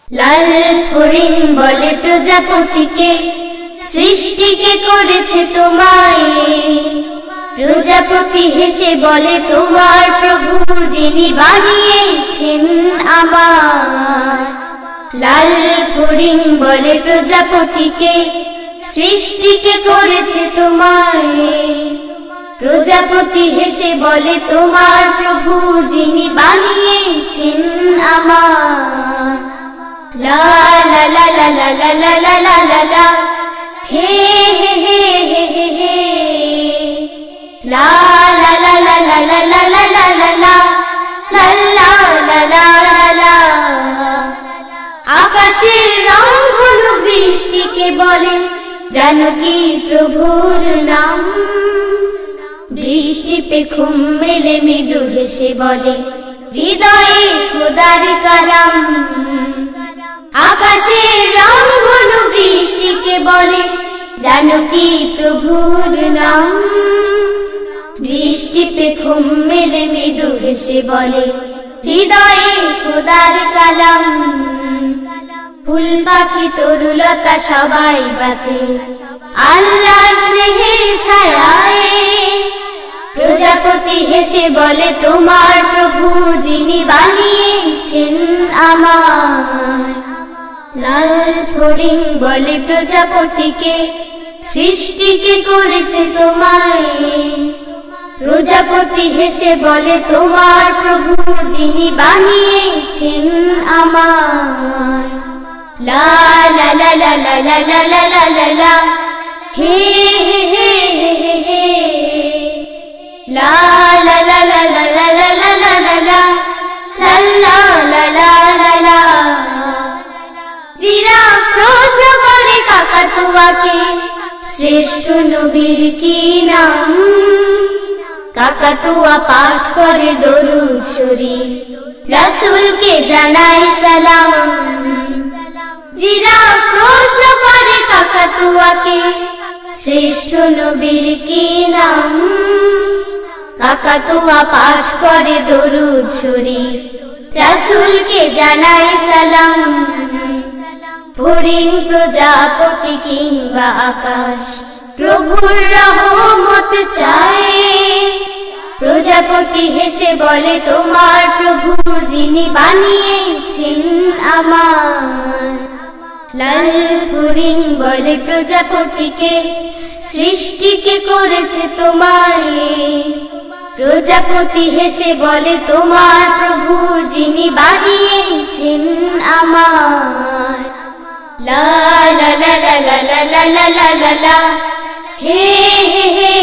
লাল ফড়িং বলে প্রজাপতিকে, সৃষ্টিকে করেছে তোমায়। প্রজাপতি হেসে বলে তোমার প্রভু যিনি বানিয়েছেন আমায়। লাল ফড়িং বলে প্রজাপতিকে, সৃষ্টিকে করেছে তোমায়। প্রজাপতি হেসে বলে তোমার প্রভু যিনি বানিয়েছেন আমায়। লা লা লা লা লা লা লা লা লা লা লা, হে হে হে হে হে হে। লা লা লা লা লা লা লা লা লা লা লা, লা লা লা লা লা লা। আকাশের রং হলো বৃষ্টিকে বলে, জানো কি প্রভুর নাম? বৃষ্টি পে ঘুম মেলে মৃদু হেসে বলে, হৃদয়ে খোদার কালাম। আকাশের রং হলো বৃষ্টিকে বলে, জানো কি প্রভুর নাম? বৃষ্টি পে ঘুম মেলে মৃদু হেসে বলে, হৃদয়ে খোদার কালাম। ফুল পাখি তরুলতা সবাই বাঁচে আল্লাহর স্নেহের ছায়ায়। প্রজাপতি হেসে বলে তোমার প্রভু যিনি বানিয়েছেন আমায়। লাল ফড়িং বলে প্রজাপতিকে, সৃষ্টিকে করেছে তোমায়। প্রজাপতি হেসে বলে তোমার প্রভু যিনি বানিয়েছেন আমায়। লা লা লা লা লা লা লা লা লা লা লা, হে হে হে হে হে। লা লা লা লা লা লা লা লা লা লা লা, লা লা লা লা লা লা। জিরাফ প্রশ্ন করে কাকাতুয়াকে, শ্রেষ্ঠ নবীর কি নাম? কাকাতুয়া পাঠ করে দরুদ শরীফ, রাসূলকে জানায় সালাম। জিরাফ প্রশ্ন করে কাকাতুয়াকে, শ্রেষ্ঠ নবীর কি নাম? কাকাতুয়া পাঠ করে দরুদ শরীফ, রাসূলকে জানায় সালাম। ফড়িং প্রজাপতি কিংবা আকাশ প্রভুর রহমত চায়। প্রজাপতি হেসে বলে তোমার প্রভু যিনি বানিয়েছেন আমায়। লাল ফড়িং বলে প্রজাপতিকে, সৃষ্টিকে করেছে তোমায়। প্রজাপতি হেসে বলে তোমার প্রভু যিনি বানিয়েছেন আমায়। লা লা লা লা লা লা লা লা লা লা, হে হে হে